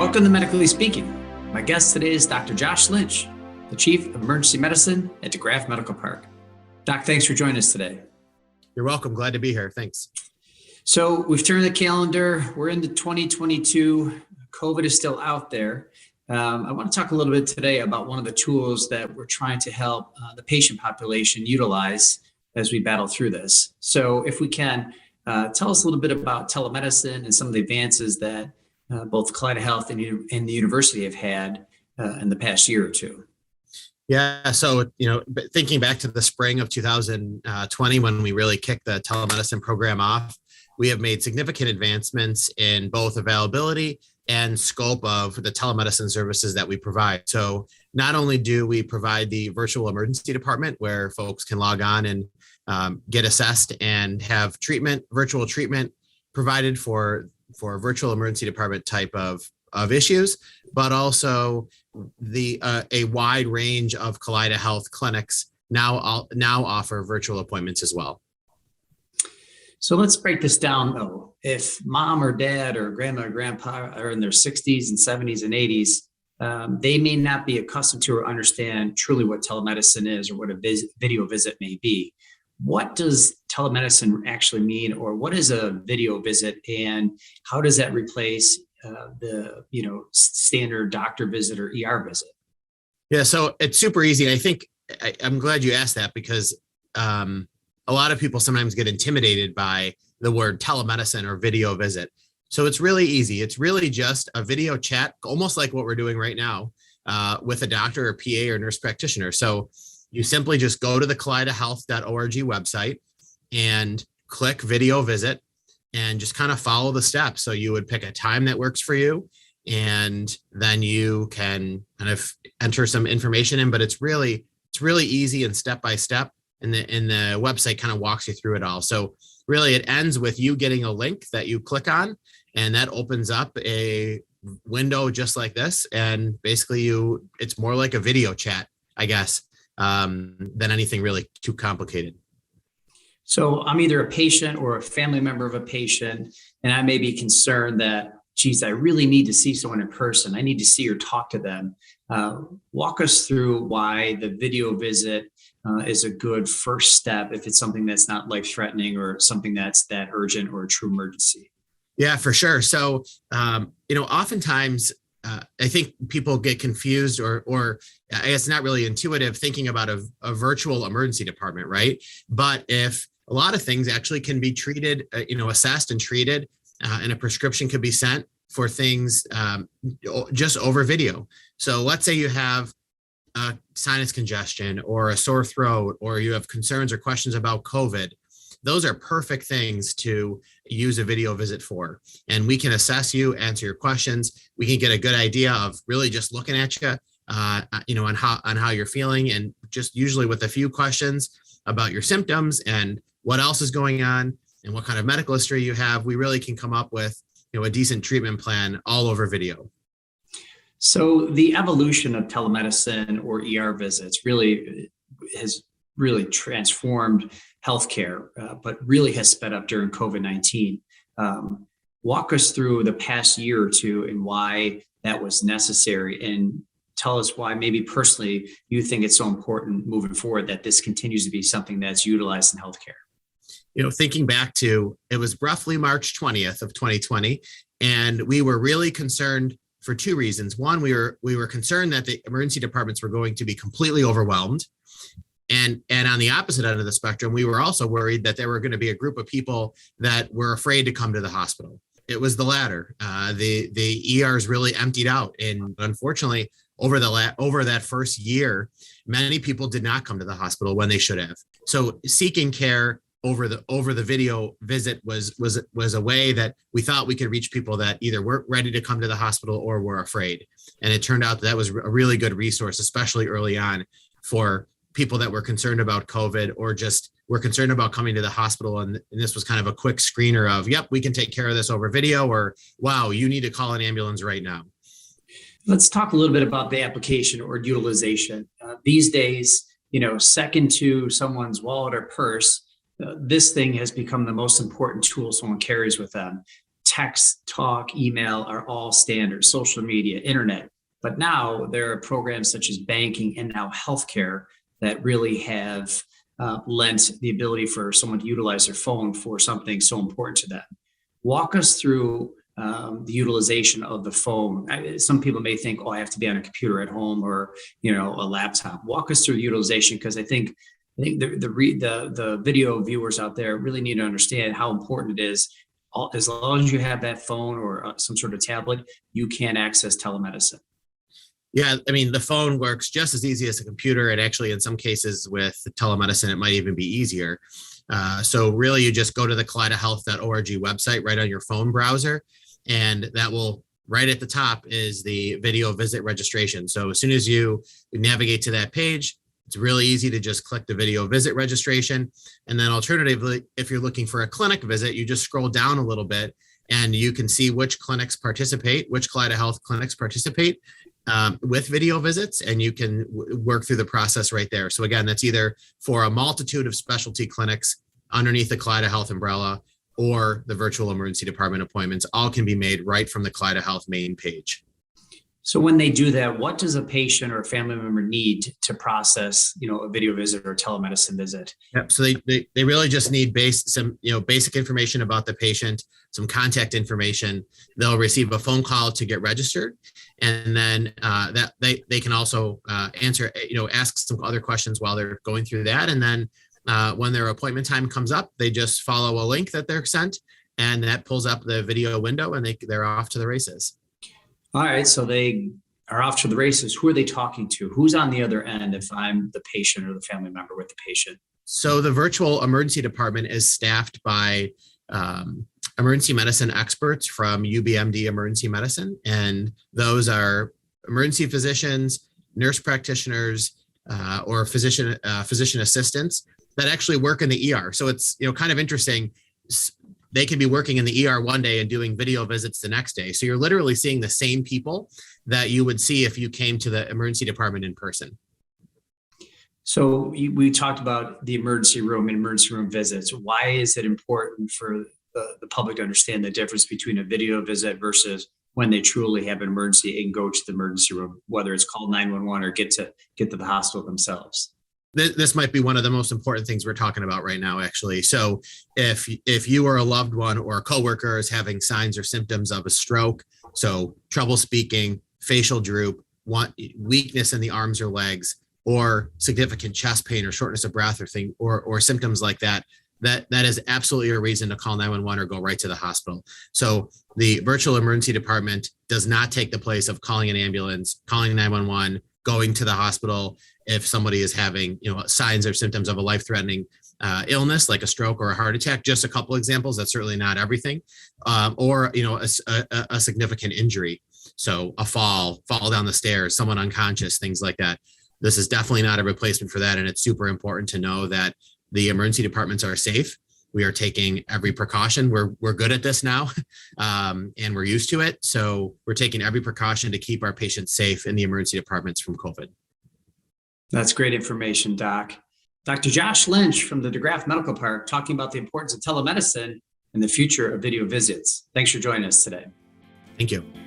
Welcome to Medically Speaking. My guest today is Dr. Josh Lynch, the Chief of Emergency Medicine at DeGraff Medical Park. Doc, thanks for joining us today. You're welcome. Glad to be here. Thanks. So we've turned the calendar. We're into 2022. COVID is still out there. I want to talk a little bit today about one of the tools that we're trying to help the patient population utilize as we battle through this. So if we can, tell us a little bit about telemedicine and some of the advances that both Kaleida Health and the university have had in the past year or two. Yeah. So, thinking back to the spring of 2020, when we really kicked the telemedicine program off, we have made significant advancements in both availability and scope of the telemedicine services that we provide. So not only do we provide the virtual emergency department where folks can log on and get assessed and have virtual treatment provided for virtual emergency department type of issues, but also a wide range of Kaleida Health clinics now offer virtual appointments as well. So let's break this down though. If mom or dad or grandma or grandpa are in their 60s and 70s and 80s, they may not be accustomed to or understand truly what telemedicine is or what a video visit may be. What does telemedicine actually mean, or what is a video visit, and how does that replace the standard doctor visit or ER visit? Yeah, so it's super easy. I think I'm glad you asked that because a lot of people sometimes get intimidated by the word telemedicine or video visit. So it's really easy. It's really just a video chat, almost like what we're doing right now with a doctor or PA or nurse practitioner. So you simply just go to the KaleidaHealth.org website and click video visit and just kind of follow the steps. So you would pick a time that works for you, and then you can kind of enter some information in, but it's really easy and step by step. And the website kind of walks you through it all. So really it ends with you getting a link that you click on, and that opens up a window just like this. And basically it's more like a video chat, I guess, than anything really too complicated. So I'm either a patient or a family member of a patient, and I may be concerned that, geez, I really need to see someone in person. I need to see or talk to them. Walk us through why the video visit is a good first step if it's something that's not life-threatening or something that's that urgent or a true emergency. Yeah, for sure. So, oftentimes I think people get confused or I guess not really intuitive thinking about a virtual emergency department, right? But if a lot of things actually can be treated, assessed and treated, and a prescription could be sent for things just over video. So let's say you have a sinus congestion or a sore throat, or you have concerns or questions about COVID. Those are perfect things to use a video visit for. And we can assess you, answer your questions. We can get a good idea of really just looking at you, on how you're feeling, and just usually with a few questions about your symptoms and what else is going on and what kind of medical history you have, we really can come up with, a decent treatment plan all over video. So the evolution of telemedicine or ER visits has really transformed healthcare, but really has sped up during COVID-19. Walk us through the past year or two and why that was necessary, and tell us why maybe personally you think it's so important moving forward that this continues to be something that's utilized in healthcare. Thinking back to, it was roughly March 20th of 2020, and we were really concerned for two reasons. One, we were concerned that the emergency departments were going to be completely overwhelmed. And on the opposite end of the spectrum, we were also worried that there were going to be a group of people that were afraid to come to the hospital. It was the latter. The ERs really emptied out. And unfortunately, over that first year, many people did not come to the hospital when they should have. So seeking care over the video visit was a way that we thought we could reach people that either weren't ready to come to the hospital or were afraid. And it turned out that was a really good resource, especially early on, for people that were concerned about COVID or just were concerned about coming to the hospital. And this was kind of a quick screener of, yep, we can take care of this over video, or wow, you need to call an ambulance right now. Let's talk a little bit about the application or utilization. These days, second to someone's wallet or purse, this thing has become the most important tool someone carries with them. text, talk, email are all standard, social media, internet. But now there are programs such as banking and now healthcare that really have lent the ability for someone to utilize their phone for something so important to them. Walk us through the utilization of the phone. Some people may think, oh, I have to be on a computer at home or, a laptop. Walk us through the utilization, because I think the video viewers out there really need to understand how important it is. As long as you have that phone or some sort of tablet, you can access telemedicine. Yeah, I mean, the phone works just as easy as a computer, and actually in some cases with telemedicine, it might even be easier. So really, you just go to the kaleidahealth.org website right on your phone browser, and that will, right at the top is the video visit registration. So as soon as you navigate to that page, it's really easy to just click the video visit registration. And then alternatively, if you're looking for a clinic visit, you just scroll down a little bit and you can see which clinics participate, which Kaleida Health clinics participate with video visits, and you can work through the process right there. So again, that's either for a multitude of specialty clinics underneath the Kaleida Health umbrella, or the virtual emergency department appointments, all can be made right from the Kaleida Health main page. So when they do that, what does a patient or a family member need to process, a video visit or a telemedicine visit? Yep. So they really just need basic information about the patient, some contact information. They'll receive a phone call to get registered, and then that they can also ask some other questions while they're going through that. And then when their appointment time comes up, they just follow a link that they're sent, and that pulls up the video window, and they're off to the races. All right, so they are off to the races. Who are they talking to? Who's on the other end if I'm the patient or the family member with the patient? So the virtual emergency department is staffed by emergency medicine experts from UBMD Emergency Medicine, and those are emergency physicians, nurse practitioners, or physician assistants that actually work in the ER. So it's kind of interesting. They can be working in the ER one day and doing video visits the next day. So you're literally seeing the same people that you would see if you came to the emergency department in person. So we talked about the emergency room and emergency room visits. Why is it important for the public to understand the difference between a video visit versus when they truly have an emergency and go to the emergency room, whether it's called 911 or get to the hospital themselves? This might be one of the most important things we're talking about right now, actually. So if you or a loved one or a coworker is having signs or symptoms of a stroke, so trouble speaking, facial droop, weakness in the arms or legs, or significant chest pain or shortness of breath or symptoms like that, that is absolutely a reason to call 911 or go right to the hospital. So the virtual emergency department does not take the place of calling an ambulance, calling 911, going to the hospital if somebody is having signs or symptoms of a life-threatening illness like a stroke or a heart attack. Just a couple examples. That's certainly not everything. Or a significant injury. So a fall down the stairs, someone unconscious, things like that. This is definitely not a replacement for that. And it's super important to know that the emergency departments are safe. We are taking every precaution. We're good at this now, and we're used to it. So we're taking every precaution to keep our patients safe in the emergency departments from COVID. That's great information, Doc. Dr. Josh Lynch from the DeGraff Medical Park talking about the importance of telemedicine and the future of video visits. Thanks for joining us today. Thank you.